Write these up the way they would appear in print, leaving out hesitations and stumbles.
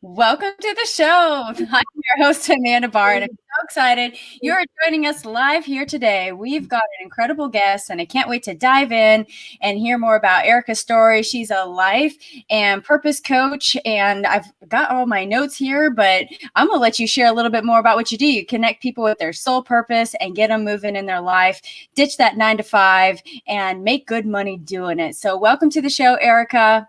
Welcome to the show. I'm your host, Amanda Barr, and I'm so excited you're joining us live here today. We've got an incredible guest, and I can't wait to dive in and hear more about Erica's story. She's a life and purpose coach, and I've got all my notes here, but I'm going to let you share a little bit more about what you do. You connect people with their soul purpose and get them moving in their life, ditch that 9 to 5, and make good money doing it. So welcome to the show, Erica.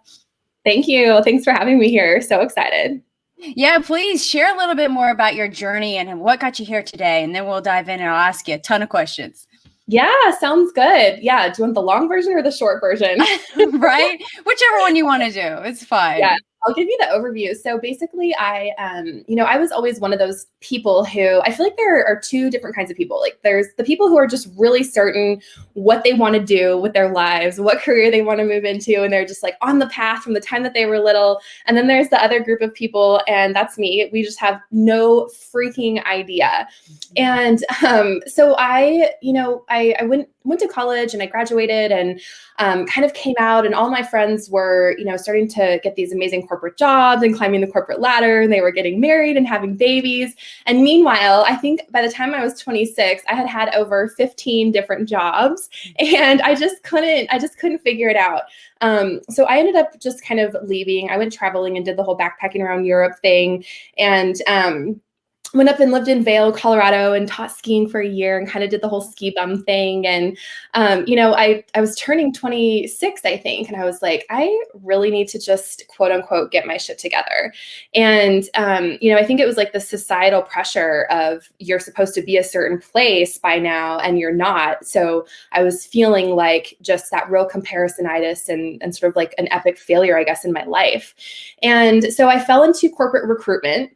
Thank you. Thanks for having me here. So excited. Yeah, please share a little bit more about your journey and what got you here today, and then we'll dive in and I'll ask you a ton of questions. Yeah, sounds good. Yeah. Do you want the long version or the short version? Right? Whichever one you want to do. It's Yeah, fine. I'll give you the overview. So basically, I was always one of those people who I feel like there are two different kinds of people. Like there's the people who are just really certain what they want to do with their lives, what career they want to move into, and they're just like on the path from the time that they were little. And then there's the other group of people, and that's me. We just have no freaking idea. And so I went to college and I graduated and kind of came out, and all my friends were, starting to get these amazing corporate jobs and climbing the corporate ladder, and they were getting married and having babies. And meanwhile, I think by the time I was 26, I had over 15 different jobs, and I just couldn't figure it out. So I ended up just kind of leaving. I went traveling and did the whole backpacking around Europe thing, and went up and lived in Vail, Colorado, and taught skiing for a year and kind of did the whole ski bum thing. And, I was turning 26, I think. And I was like, I really need to just quote unquote, get my shit together. And, I think it was like the societal pressure of you're supposed to be a certain place by now and you're not. So I was feeling like just that real comparisonitis and sort of like an epic failure, I guess, in my life. And so I fell into corporate recruitment,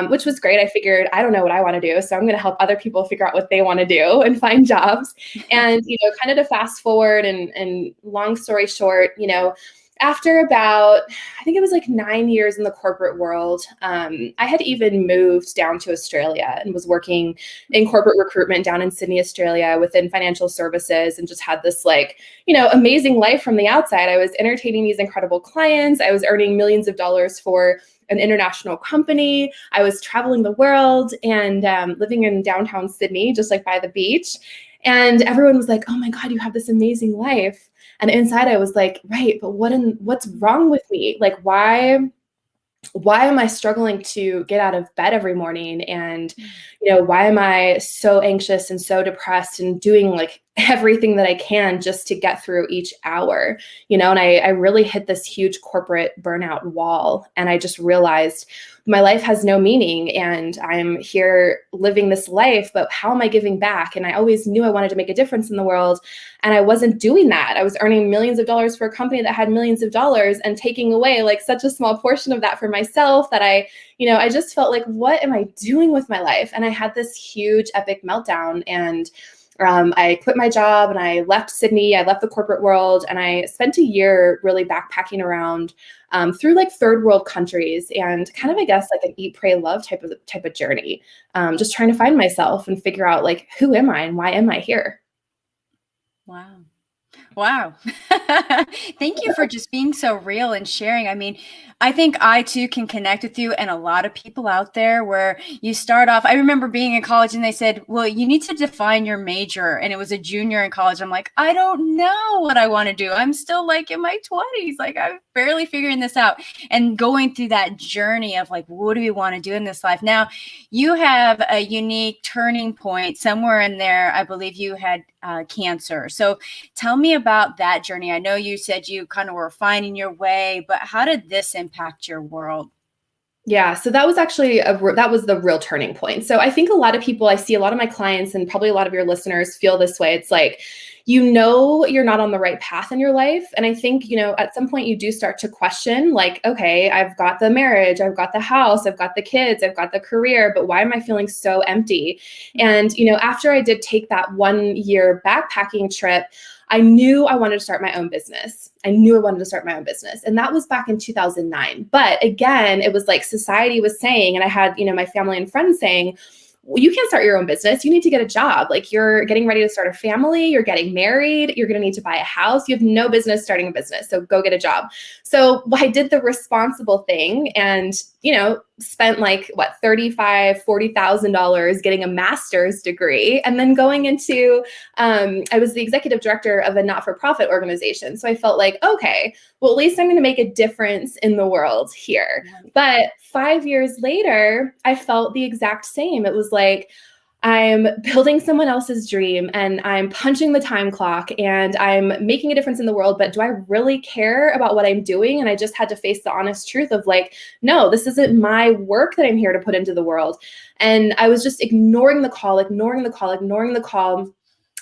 which was great. I figured I don't know what I want to do, so I'm going to help other people figure out what they want to do and find jobs. And kind of to fast forward and long story short, after about, I think it was like 9 years in the corporate world, I had even moved down to Australia and was working in corporate recruitment down in Sydney, Australia, within financial services, and just had this amazing life from the outside. I was entertaining these incredible clients. I was earning millions of dollars for an international company. I was traveling the world and living in downtown Sydney, just like by the beach. And everyone was like, "Oh my God, you have this amazing life." And inside I was like, right, but what's wrong with me? Like, why am I struggling to get out of bed every morning? And, why am I so anxious and so depressed and doing like everything that I can just to get through each hour, and I really hit this huge corporate burnout wall. And I just realized my life has no meaning and I'm here living this life, but how am I giving back? And I always knew I wanted to make a difference in the world. And I wasn't doing that. I was earning millions of dollars for a company that had millions of dollars and taking away like such a small portion of that for myself that I just felt like, what am I doing with my life? And I had this huge epic meltdown, and I quit my job and I left Sydney. I left the corporate world and I spent a year really backpacking around through like third world countries and kind of, I guess, like an eat, pray, love type of journey. Just trying to find myself and figure out like, who am I and why am I here? Wow. Wow. Thank you for just being so real and sharing. I mean, I think I too can connect with you and a lot of people out there where you start off. I remember being in college and they said, well, you need to define your major. And it was a junior in college. I'm like, I don't know what I want to do. I'm still like in my 20s. Like I'm barely figuring this out and going through that journey of like, what do we want to do in this life? Now, you have a unique turning point somewhere in there. I believe you had cancer. So tell me about that journey. I know you said you kind of were finding your way, but how did this impact your world? Yeah, so that was actually that was the real turning point. So I think a lot of people, I see a lot of my clients and probably a lot of your listeners feel this way. It's like, you're not on the right path in your life. And I think, at some point you do start to question like, okay, I've got the marriage, I've got the house, I've got the kids, I've got the career, but why am I feeling so empty? And, after I did take that 1 year backpacking trip, I knew I wanted to start my own business. And that was back in 2009. But again, it was like society was saying, and I had, my family and friends saying, well, you can't start your own business. You need to get a job. Like you're getting ready to start a family, you're getting married, you're going to need to buy a house. You have no business starting a business. So go get a job. So I did the responsible thing and, spent like what, $35,000, $40,000 getting a master's degree, and then going into, I was the executive director of a not-for-profit organization. So I felt like, okay, well, at least I'm going to make a difference in the world here. But 5 years later, I felt the exact same. It was like, I'm building someone else's dream and I'm punching the time clock and I'm making a difference in the world, but do I really care about what I'm doing? And I just had to face the honest truth of like, no, this isn't my work that I'm here to put into the world. And I was just ignoring the call, ignoring the call, ignoring the call.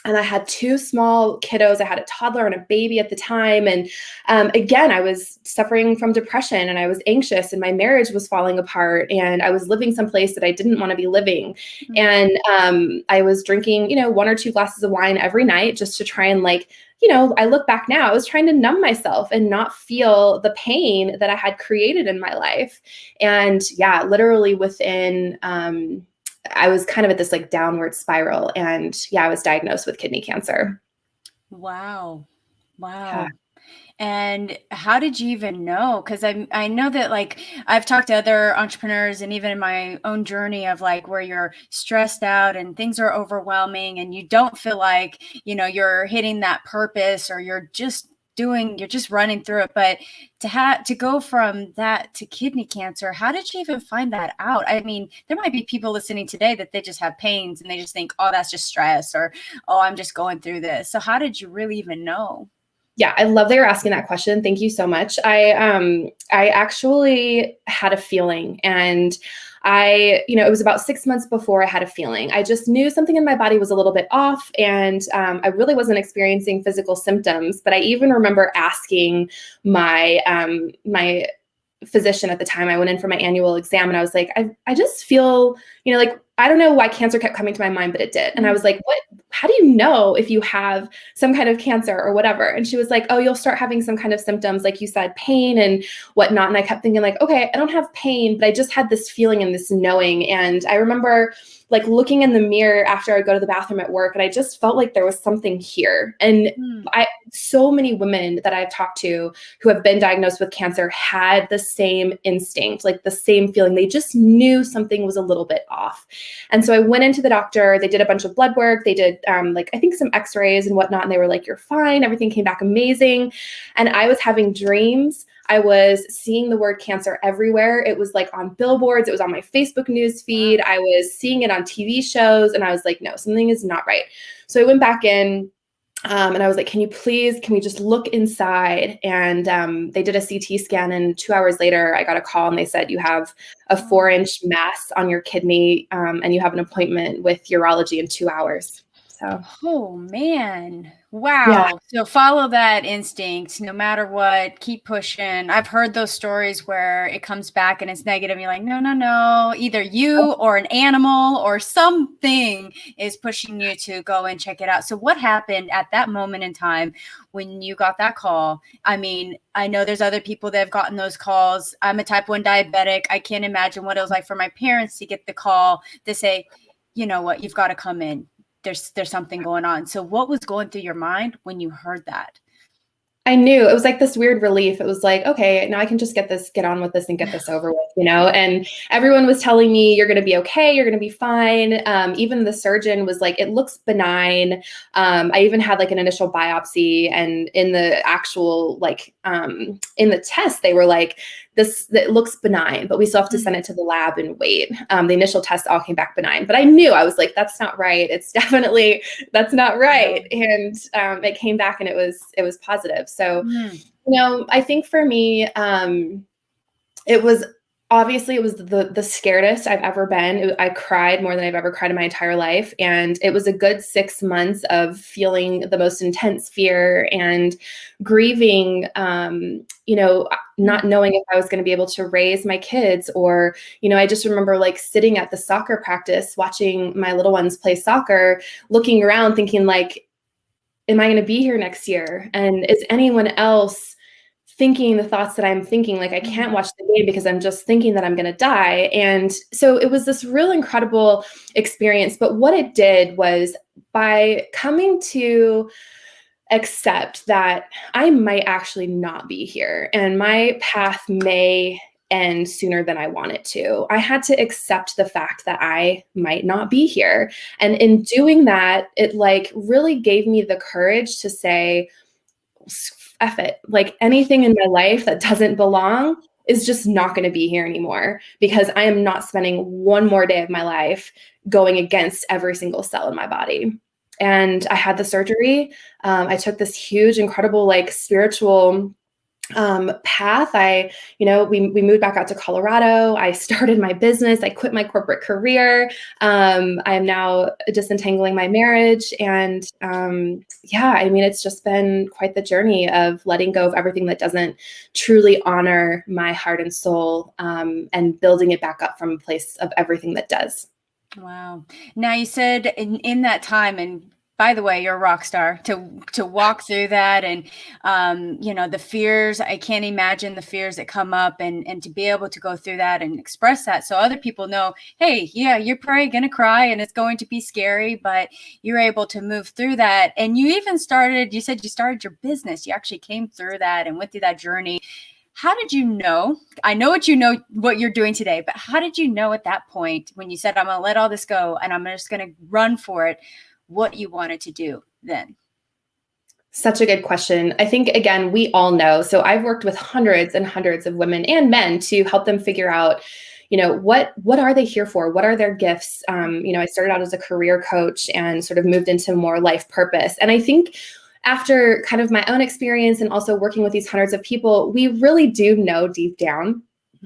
And I had two small kiddos. I had a toddler and a baby at the time. And again, I was suffering from depression and I was anxious and my marriage was falling apart and I was living someplace that I didn't want to be living. And I was drinking, 1 or 2 glasses of wine every night just to try and like, I look back now, I was trying to numb myself and not feel the pain that I had created in my life. And yeah, literally within, I was kind of at this like downward spiral, and yeah, I was diagnosed with kidney cancer. Wow. Yeah. Wow. And how did you even know? Because I know that like I've talked to other entrepreneurs and even in my own journey of like where you're stressed out and things are overwhelming and you don't feel like, you're hitting that purpose or you're just running through it. But to go from that to kidney cancer, how did you even find that out? I mean, there might be people listening today that they just have pains and they just think, oh, that's just stress, or, oh, I'm just going through this. So how did you really even know? Yeah, I love that you're asking that question. Thank you so much. I actually had a feeling, and it was about 6 months before I had a feeling. I just knew something in my body was a little bit off, and I really wasn't experiencing physical symptoms. But I even remember asking my physician at the time. I went in for my annual exam, and I was like, I just feel, like, I don't know why cancer kept coming to my mind, but it did. And I was like, what? How do you know if you have some kind of cancer or whatever? And she was like, oh, you'll start having some kind of symptoms, like you said, pain and whatnot. And I kept thinking like, okay, I don't have pain, but I just had this feeling and this knowing. And I remember like looking in the mirror after I'd go to the bathroom at work, and I just felt like there was something here. And so many women that I've talked to who have been diagnosed with cancer had the same instinct, like the same feeling. They just knew something was a little bit off. And so I went into the doctor. They did a bunch of blood work. They did I think some x-rays and whatnot. And they were like, you're fine. Everything came back amazing. And I was having dreams. I was seeing the word cancer everywhere. It was like on billboards. It was on my Facebook news feed. I was seeing it on TV shows. And I was like, no, something is not right. So I went back in. And I was like, can we just look inside? And they did a CT scan, and 2 hours later, I got a call and they said, you have a 4-inch mass on your kidney, and you have an appointment with urology in 2 hours. So, oh man. yeah. Wow. So follow that instinct no matter what, keep pushing. I've heard those stories where it comes back and it's negative. You're like, no, no, no. Either you or an animal or something is pushing you to go and check it out. So what happened at that moment in time when you got that call? I mean, I know there's other people that have gotten those calls. I'm a type 1 diabetic. I can't imagine what it was like for my parents to get the call to say, you know what, you've got to come in. There's something going on. So what was going through your mind when you heard that? I knew it was like this weird relief. It was like, okay, now I can just get on with this and get this over with, and everyone was telling me, you're going to be okay. You're going to be fine. Even the surgeon was like, it looks benign. I even had like an initial biopsy, and in the actual, in the test, they were like, it looks benign, but we still have to send it to the lab and wait. The initial tests all came back benign, but I knew, I was like, that's not right. That's not right. And it came back and it was positive. So, I think for me, it was the scaredest I've ever been. I cried more than I've ever cried in my entire life. And it was a good 6 months of feeling the most intense fear and grieving, not knowing if I was going to be able to raise my kids, or, I just remember like sitting at the soccer practice, watching my little ones play soccer, looking around thinking like, am I going to be here next year? And is anyone else thinking the thoughts that I'm thinking? Like, I can't watch the game because I'm just thinking that I'm going to die. And so it was this real incredible experience. But what it did was, by coming to accept that I might actually not be here and my path may end sooner than I wanted to. I had to accept the fact that I might not be here. And in doing that, it like really gave me the courage to say, F it. Like anything in my life that doesn't belong is just not going to be here anymore because I am not spending one more day of my life going against every single cell in my body. And I had the surgery. I took this huge, incredible, like spiritual path. We moved back out to Colorado. I started my business. I quit my corporate career. I am now disentangling my marriage. And it's just been quite the journey of letting go of everything that doesn't truly honor my heart and soul, and building it back up from a place of everything that does. Wow. Now you said in that time, and by the way, you're a rock star to walk through that, and the fears. I can't imagine the fears that come up, and to be able to go through that and express that, so other people know, hey, yeah, you're probably gonna cry, and it's going to be scary, but you're able to move through that. And you even started. You said you started your business. You actually came through that and went through that journey. How did you know? I know what you're doing today, but how did you know at that point when you said, I'm going to let all this go and I'm just going to run for it, what you wanted to do then? Such a good question. I think, again, we all know. So I've worked with hundreds and hundreds of women and men to help them figure out, what are they here for? What are their gifts? I started out as a career coach and sort of moved into more life purpose. And I think after kind of my own experience and also working with these hundreds of people, we really do know deep down.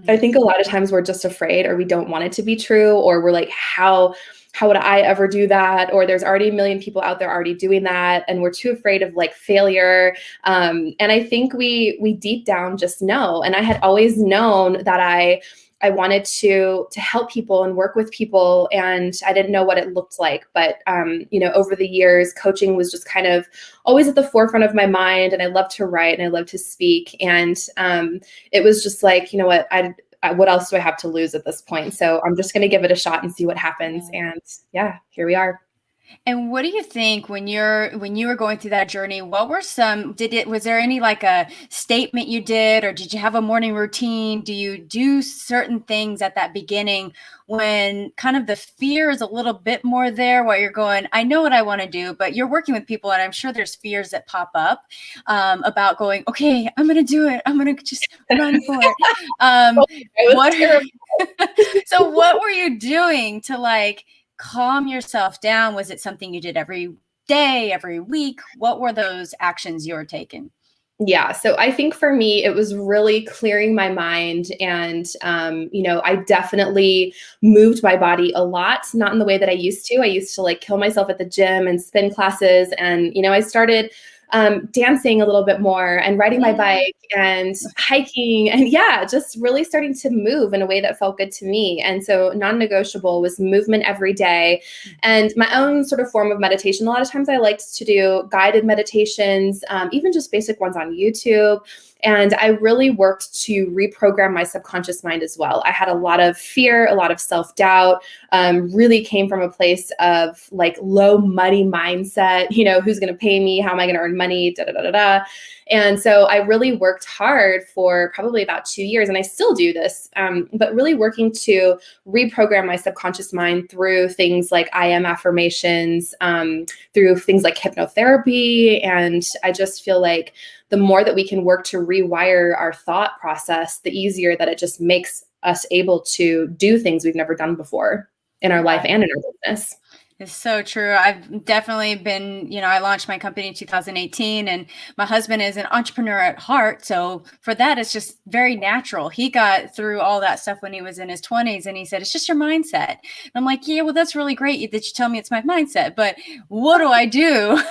I think a lot of times we're just afraid, or we don't want it to be true, or we're like, how would I ever do that? Or there's already a million people out there already doing that, and we're too afraid of like failure. And I think we deep down just know. And I had always known that I wanted to help people and work with people, and I didn't know what it looked like. But over the years, coaching was just kind of always at the forefront of my mind, and I love to write and I love to speak. And it was just like, you know what, what else do I have to lose at this point? So I'm just going to give it a shot and see what happens. And yeah, here we are. And what do you think when you were going through that journey? What were was there any like a statement you did, or did you have a morning routine? Do you do certain things at that beginning when kind of the fear is a little bit more there, while you're going, I know what I want to do, but you're working with people, and I'm sure there's fears that pop up about going, okay, I'm going to do it. I'm going to just run for it. So what were you doing to like calm yourself down? Was it something you did every day, every week? What were those actions you were taking? Yeah. So I think for me, it was really clearing my mind. And, I definitely moved my body a lot, not in the way that I used to. I used to like kill myself at the gym and spin classes. And, I started dancing a little bit more and riding my bike and hiking, and just really starting to move in a way that felt good to me. And so non-negotiable was movement every day, and my own sort of form of meditation. A lot of times I liked to do guided meditations, even just basic ones on YouTube. And I really worked to reprogram my subconscious mind as well. I had a lot of fear, a lot of self-doubt, really came from a place of like low money mindset, who's going to pay me? How am I going to earn money? Da, da, da, da, da. And so I really worked hard for probably about 2 years, and I still do this, but really working to reprogram my subconscious mind through things like I am affirmations, through things like hypnotherapy. And I just feel like the more that we can work to rewire our thought process, the easier that it just makes us able to do things we've never done before in our life and in our business. It's so true. I've definitely been, I launched my company in 2018, and my husband is an entrepreneur at heart. So for that, it's just very natural. He got through all that stuff when he was in his 20s, and he said, it's just your mindset. And I'm like, yeah, well, that's really great that you tell me it's my mindset, but what do I do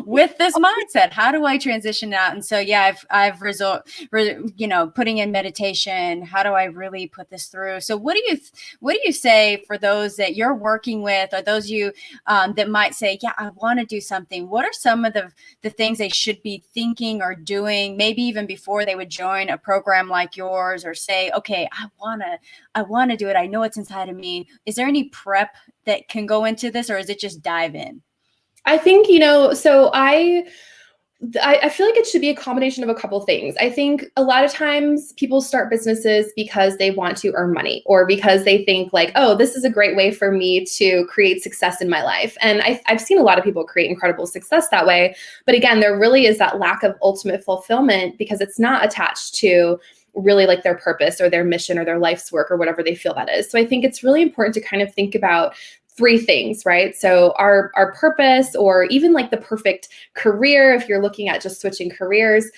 with this mindset? How do I transition out? And so, yeah, I've putting in meditation. How do I really put this through? So what do you say for those that you're working with, or those you that might say, yeah, I want to do something? What are some of the things they should be thinking or doing, maybe even before they would join a program like yours, or say, okay, I want to do it. I know it's inside of me. Is there any prep that can go into this, or is it just dive in? I think, so I feel like it should be a combination of a couple things. I think a lot of times people start businesses because they want to earn money or because they think like, oh, this is a great way for me to create success in my life. And I've seen a lot of people create incredible success that way. But again, there really is that lack of ultimate fulfillment because it's not attached to really like their purpose or their mission or their life's work or whatever they feel that is. So I think it's really important to kind of think about three things, right? So our purpose, or even like the perfect career, if you're looking at just switching careers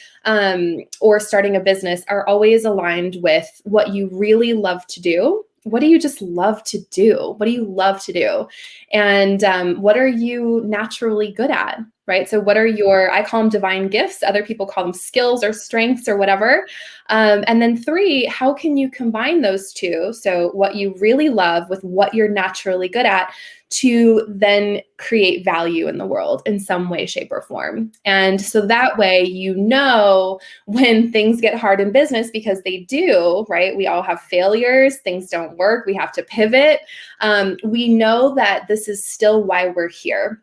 or starting a business, are always aligned with what you really love to do. What do you just love to do? What do you love to do? And what are you naturally good at? Right. So, what are your, I call them divine gifts. Other people call them skills or strengths or whatever. And then three, how can you combine those two? So, what you really love with what you're naturally good at to then create value in the world in some way, shape, or form. And so that way, you know, when things get hard in business, because they do, right? We all have failures, things don't work, we have to pivot. We know that this is still why we're here.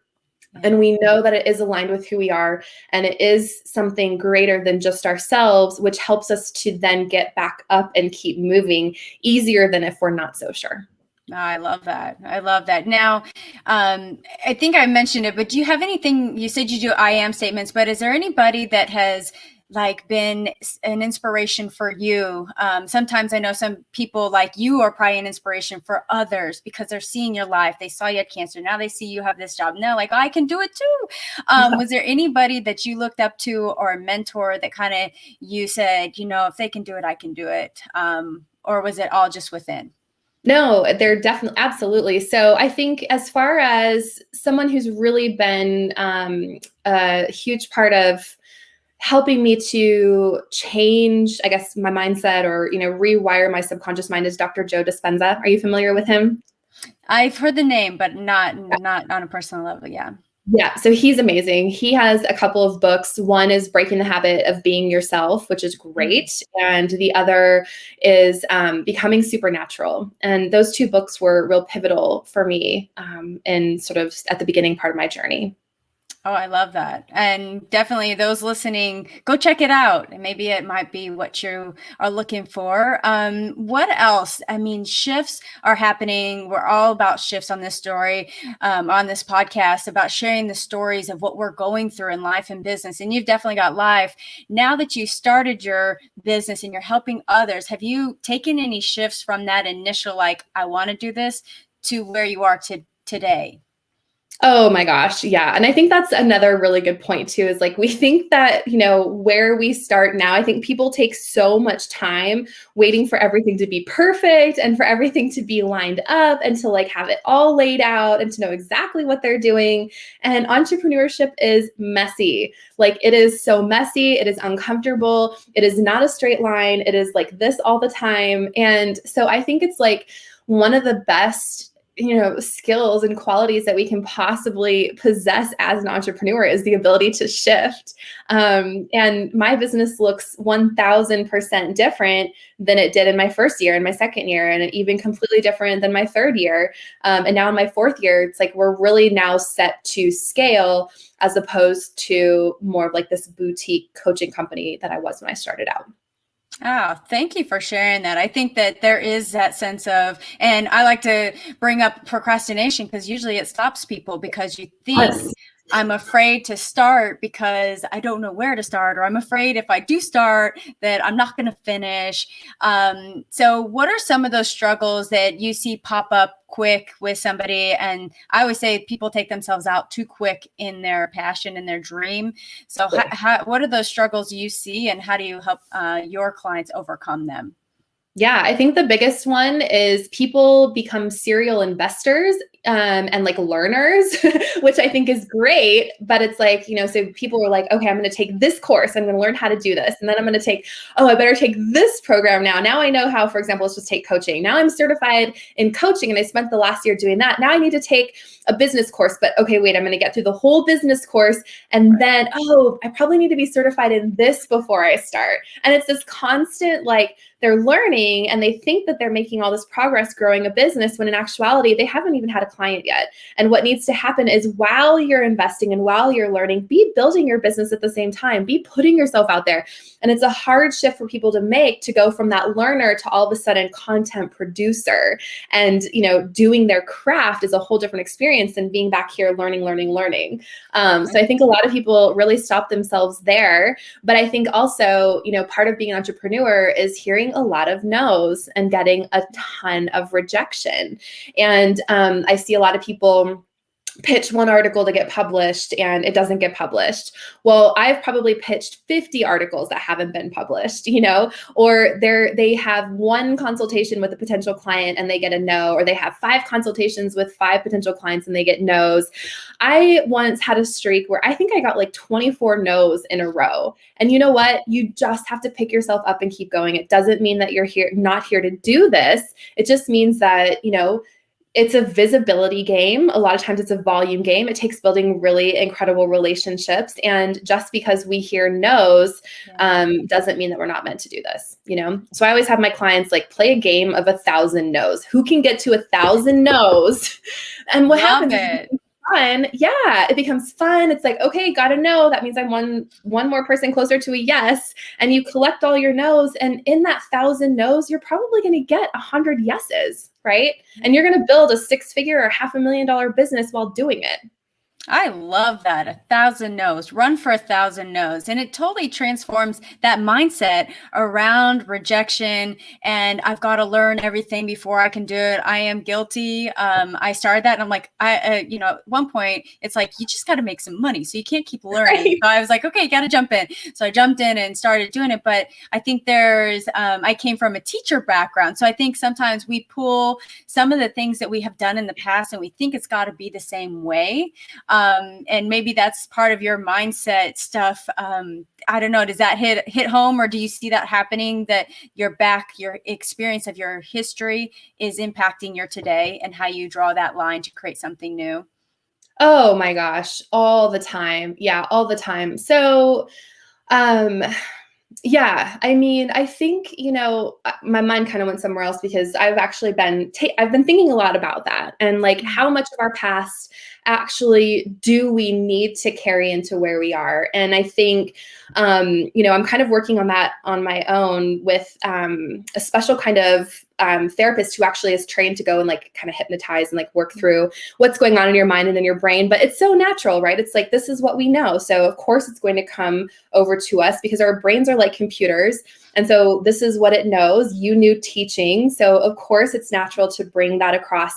And we know that it is aligned with who we are, and it is something greater than just ourselves, which helps us to then get back up and keep moving easier than if we're not so sure. I love that. I love that. Now, I think I mentioned it, but do you have anything, you said you do I am statements, but is there anybody that has like been an inspiration for you? Sometimes I know some people like you are probably an inspiration for others because they're seeing your life. They saw you had cancer. Now they see you have this job. Now, like, oh, I can do it too. Was there anybody that you looked up to or a mentor that kind of you said, you know, if they can do it, I can do it? Or was it all just within? No, they're definitely, absolutely. So I think as far as someone who's really been a huge part of helping me to change, I guess, my mindset or, you know, rewire my subconscious mind is Dr. Joe Dispenza. Are you familiar with him? I've heard the name, but not on a personal level. Yeah. Yeah, so he's amazing. He has a couple of books. One is Breaking the Habit of Being Yourself, which is great. And the other is Becoming Supernatural. And those two books were real pivotal for me in sort of at the beginning part of my journey. Oh, I love that. And definitely those listening, go check it out. And maybe it might be what you are looking for. What else? I mean, shifts are happening. We're all about shifts on this story, on this podcast, about sharing the stories of what we're going through in life and business. And you've definitely got life. Now that you started your business and you're helping others, have you taken any shifts from that initial, like, I want to do this, to where you are today? Oh my gosh. Yeah. And I think that's another really good point too, is like, we think that, you know, where we start now, I think people take so much time waiting for everything to be perfect and for everything to be lined up and to like have it all laid out and to know exactly what they're doing. And entrepreneurship is messy. Like, it is so messy. It is uncomfortable. It is not a straight line. It is like this all the time. And so I think it's like one of the best, you know, skills and qualities that we can possibly possess as an entrepreneur is the ability to shift. And my business looks 1000% different than it did in my first year and my second year, and even completely different than my third year. And now in my fourth year, it's like we're really now set to scale as opposed to more of like this boutique coaching company that I was when I started out. Oh, thank you for sharing that. I think that there is that sense of, and I like to bring up procrastination because usually it stops people because you think, Yes. I'm afraid to start because I don't know where to start, or I'm afraid if I do start that I'm not going to finish. So what are some of those struggles that you see pop up quick with somebody? And I always say people take themselves out too quick in their passion and their dream. So what are those struggles you see, and how do you help your clients overcome them? Yeah, I think the biggest one is people become serial investors and like learners, which I think is great. But it's like, you know, so people are like, okay, I'm going to take this course. I'm going to learn how to do this. And then I'm going to take, oh, I better take this program now. Now I know how, for example, let's just take coaching. Now I'm certified in coaching and I spent the last year doing that. Now I need to take a business course. But okay, wait, I'm going to get through the whole business course. And then, oh, I probably need to be certified in this before I start. And it's this constant, like, they're learning and they think that they're making all this progress growing a business when in actuality, they haven't even had a client yet. And what needs to happen is while you're investing and while you're learning, be building your business at the same time, be putting yourself out there. And it's a hard shift for people to make, to go from that learner to all of a sudden content producer. And, doing their craft is a whole different experience than being back here learning. So I think a lot of people really stop themselves there. But I think also, part of being an entrepreneur is hearing a lot of no's and getting a ton of rejection. And I see a lot of people pitch one article to get published and it doesn't get published. Well, I've probably pitched 50 articles that haven't been published, or they have one consultation with a potential client and they get a no, or they have 5 consultations with 5 potential clients and they get no's. I once had a streak where I think I got like 24 no's in a row. And you know what? You just have to pick yourself up and keep going. It doesn't mean that you're not here to do this. It just means that, it's a visibility game. A lot of times it's a volume game. It takes building really incredible relationships. And just because we hear no's doesn't mean that we're not meant to do this, So I always have my clients like play a game of 1,000 no's. Who can get to 1,000 no's? And what happens is fun. Yeah, it becomes fun. It's like, okay, got a no. That means I'm one more person closer to a yes. And you collect all your no's. And in that 1,000 no's, you're probably going to get 100 yeses, right? And you're going to build a 6-figure or $500,000 business while doing it. I love that. 1,000 no's. Run for 1,000 no's. And it totally transforms that mindset around rejection. And I've got to learn everything before I can do it. I am guilty. I started that and I'm like, at one point it's like, you just got to make some money. So you can't keep learning. Right. So I was like, okay, got to jump in. So I jumped in and started doing it. But I think I came from a teacher background. So I think sometimes we pull some of the things that we have done in the past and we think it's got to be the same way. And maybe that's part of your mindset stuff. I don't know. Does that hit home, or do you see that happening, that your experience of your history is impacting your today and how you draw that line to create something new? Oh my gosh, all the time. Yeah, all the time. So, yeah, I mean, I think, my mind kind of went somewhere else because I've actually I've been thinking a lot about that and like how much of our past actually do we need to carry into where we are. And I think, I'm kind of working on that on my own with a special kind of therapist who actually is trained to go and like kind of hypnotize and like work through what's going on in your mind and in your brain. But it's so natural, right? It's like, this is what we know. So of course it's going to come over to us because our brains are like computers. And so this is what it knows. You knew teaching. So of course it's natural to bring that across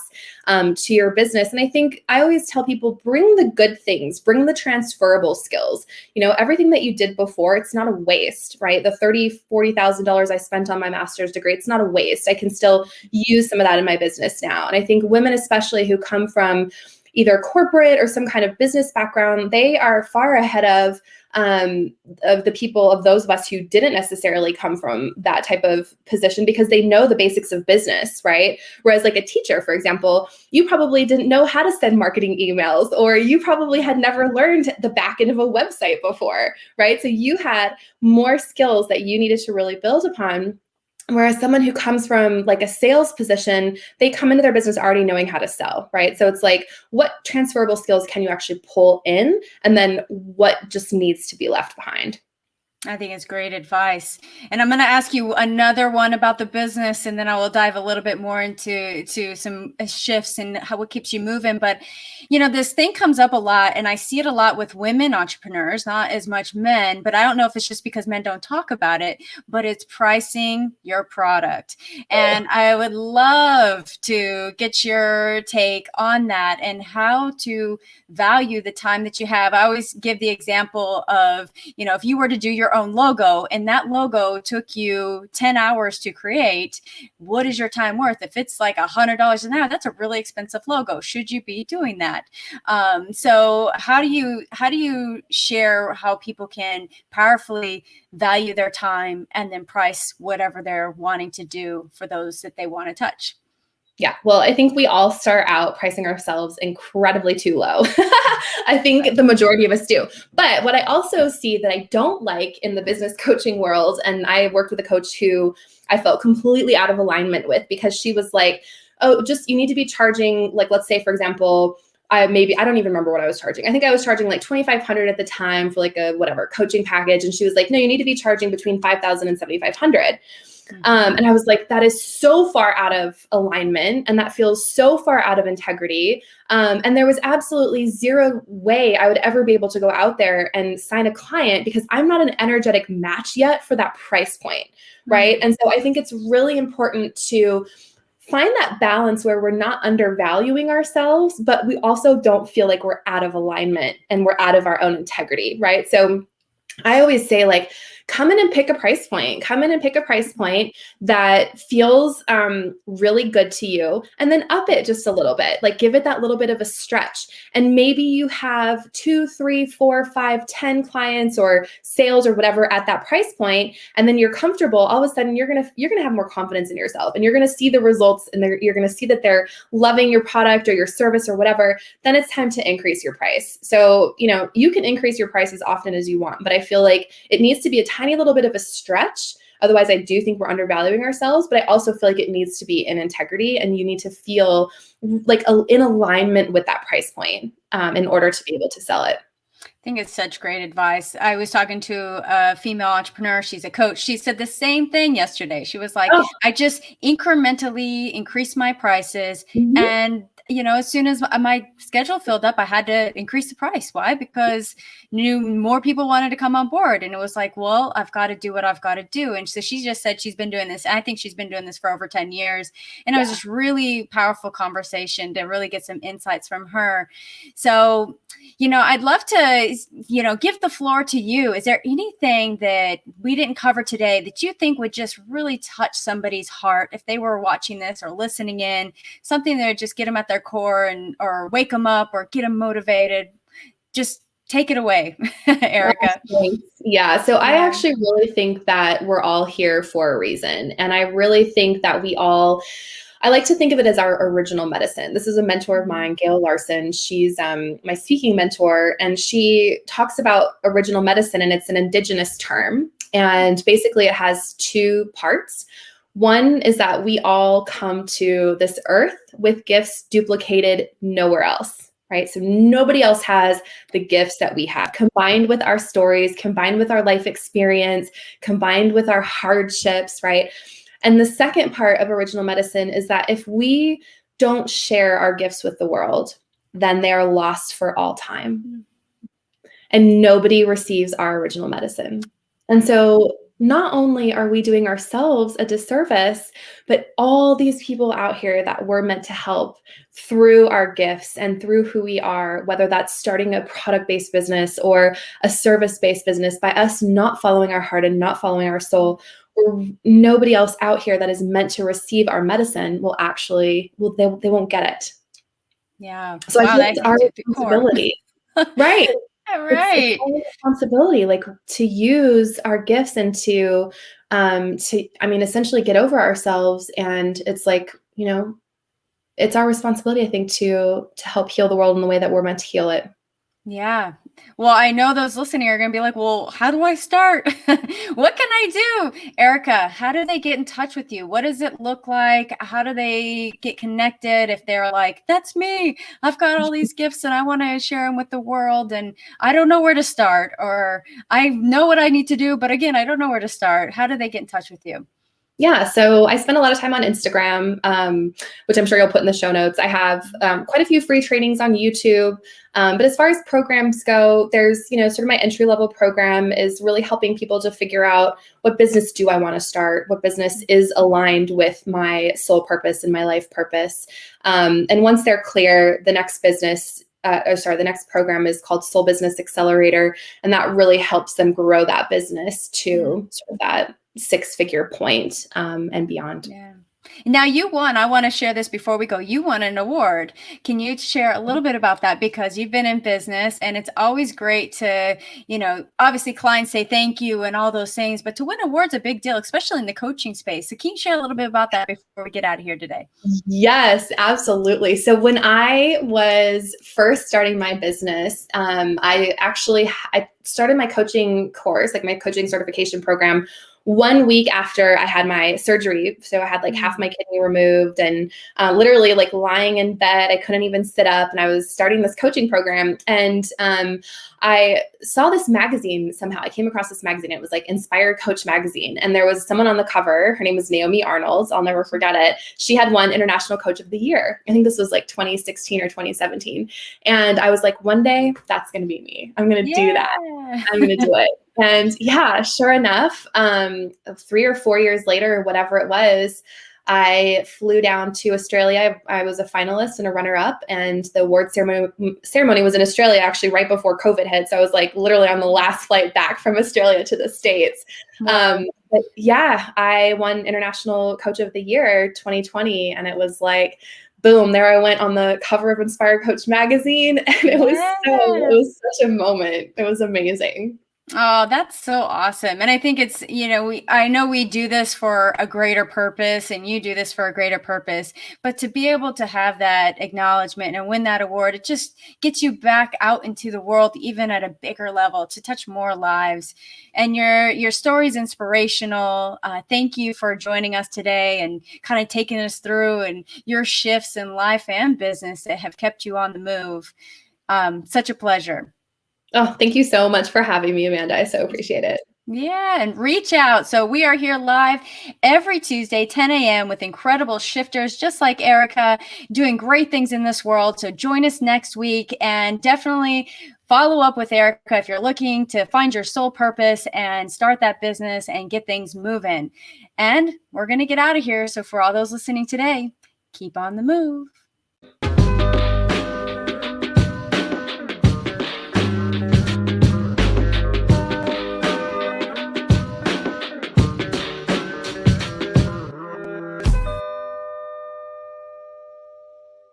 to your business. And I think I always tell people, bring the good things, bring the transferable skills. Everything that you did before, it's not a waste, right? The $30,000, $40,000 I spent on my master's degree, it's not a waste. I can still use some of that in my business now. And I think women, especially who come from either corporate or some kind of business background, they are far ahead of the people, of those of us who didn't necessarily come from that type of position, because they know the basics of business, right? Whereas like a teacher, for example, you probably didn't know how to send marketing emails, or you probably had never learned the back end of a website before, right? So you had more skills that you needed to really build upon. Whereas someone who comes from like a sales position, they come into their business already knowing how to sell, right? So it's like, what transferable skills can you actually pull in? And then what just needs to be left behind? I think it's great advice. And I'm going to ask you another one about the business, and then I will dive a little bit more into some shifts and what keeps you moving. But, this thing comes up a lot, and I see it a lot with women entrepreneurs, not as much men, but I don't know if it's just because men don't talk about it, but it's pricing your product. And I would love to get your take on that and how to value the time that you have. I always give the example of, if you were to do your own logo and that logo took you 10 hours to create, what is your time worth? If it's like $100 an hour, that's a really expensive logo. Should you be doing that? So how do you share how people can powerfully value their time and then price whatever they're wanting to do for those that they want to touch? Yeah, well, I think we all start out pricing ourselves incredibly too low. I think the majority of us do. But what I also see that I don't like in the business coaching world, and I worked with a coach who I felt completely out of alignment with, because she was like, oh, just you need to be charging, like, let's say, for example, I don't even remember what I was charging. I think I was charging like 2,500 at the time for like a whatever coaching package. And she was like, no, you need to be charging between 5,000 and 7,500. And I was like, that is so far out of alignment, and that feels so far out of integrity. And there was absolutely zero way I would ever be able to go out there and sign a client, because I'm not an energetic match yet for that price point, right? And so I think it's really important to find that balance where we're not undervaluing ourselves, but we also don't feel like we're out of alignment and we're out of our own integrity, right? So I always say, like, come in and pick a price point. Come in and pick a price point that feels really good to you, and then up it just a little bit. Like, give it that little bit of a stretch. And maybe you have 2, 3, 4, 5, 10 clients or sales or whatever at that price point, and then you're comfortable. All of a sudden, you're gonna have more confidence in yourself, and you're gonna see the results, and you're gonna see that they're loving your product or your service or whatever. Then it's time to increase your price. So, you can increase your price as often as you want, but I feel like it needs to be a tiny little bit of a stretch. Otherwise, I do think we're undervaluing ourselves, but I also feel like it needs to be in integrity, and you need to feel like in alignment with that price point in order to be able to sell it. I think it's such great advice. I was talking to a female entrepreneur. She's a coach. She said the same thing yesterday. She was like, Oh, I just incrementally increased my prices. mhm. And, as soon as my schedule filled up, I had to increase the price. Why? Because more people wanted to come on board. And it was like, well, I've got to do what I've got to do. And so she just said she's been doing this. I think she's been doing this for over 10 years. And it was just really powerful conversation to really get some insights from her. So, I'd love to, give the floor to you. Is there anything that we didn't cover today that you think would just really touch somebody's heart if they were watching this or listening in, something that would just get them at their core or wake them up or get them motivated? Just take it away, Erica. Thanks. Yeah. So I actually really think that we're all here for a reason. And I really think that I like to think of it as our original medicine. This is a mentor of mine, Gail Larson. She's my speaking mentor, and she talks about original medicine, and it's an indigenous term. And basically it has two parts. One is that we all come to this earth with gifts duplicated nowhere else, right? So nobody else has the gifts that we have, combined with our stories, combined with our life experience, combined with our hardships, right? And the second part of original medicine is that if we don't share our gifts with the world, then they are lost for all time. And nobody receives our original medicine. And so not only are we doing ourselves a disservice, but all these people out here that we're meant to help through our gifts and through who we are, whether that's starting a product-based business or a service-based business, by us not following our heart and not following our soul, or nobody else out here that is meant to receive our medicine they won't get it. Yeah. So I Wow, think that it's hit our you at the core. responsibility, right? It's Right. our responsibility, like, to use our gifts and to essentially get over ourselves. And it's like, it's our responsibility, I think, to help heal the world in the way that we're meant to heal it. Yeah. Well, I know those listening are going to be like, well, how do I start? What can I do? Erica, how do they get in touch with you? What does it look like? How do they get connected if they're like, that's me. I've got all these gifts and I want to share them with the world and I don't know where to start, or I know what I need to do, but again, I don't know where to start. How do they get in touch with you? Yeah, so I spend a lot of time on Instagram, which I'm sure you'll put in the show notes. I have quite a few free trainings on YouTube. But as far as programs go, there's, sort of my entry-level program is really helping people to figure out, what business do I want to start? What business is aligned with my soul purpose and my life purpose? And once they're clear, the next the next program is called Soul Business Accelerator. And that really helps them grow that business to sort of that 6-figure point and beyond. Yeah. Now you won. I want to share this before we go. You won an award. Can you share a little bit about that? Because you've been in business and it's always great to, obviously clients say thank you and all those things, but to win awards a big deal, especially in the coaching space. So can you share a little bit about that before we get out of here today? Yes, absolutely. So when I was first starting my business, I started my coaching course, like my coaching certification program, 1 week after I had my surgery. So I had like half my kidney removed, and literally like lying in bed, I couldn't even sit up, and I was starting this coaching program. And I saw this magazine somehow. I came across this magazine. It was like Inspire Coach magazine, and there was someone on the cover. Her name was Naomi Arnold. I'll never forget it. She had won International Coach of the Year. I think this was like 2016 or 2017. And I was like, one day that's going to be me. I'm going to do that. Yeah. I'm going to do it. And yeah, sure enough, 3 or 4 years later, whatever it was, I flew down to Australia. I was a finalist and a runner-up, and the award ceremony was in Australia actually right before COVID hit. So I was like literally on the last flight back from Australia to the States. Wow. But yeah, I won International Coach of the Year 2020, and it was like, boom, there I went on the cover of Inspire Coach magazine, and it Yes. was such a moment. It was amazing. Oh, that's so awesome. And I think it's, I know we do this for a greater purpose and you do this for a greater purpose, but to be able to have that acknowledgement and win that award, it just gets you back out into the world, even at a bigger level, to touch more lives. And your story is inspirational. Thank you for joining us today and kind of taking us through and your shifts in life and business that have kept you on the move. Such a pleasure. Oh, thank you so much for having me, Amanda. I so appreciate it. Yeah, and reach out. So we are here live every Tuesday, 10 a.m. with incredible shifters just like Erica, doing great things in this world. So join us next week and definitely follow up with Erica if you're looking to find your soul purpose and start that business and get things moving. And we're going to get out of here. So for all those listening today, keep on the move.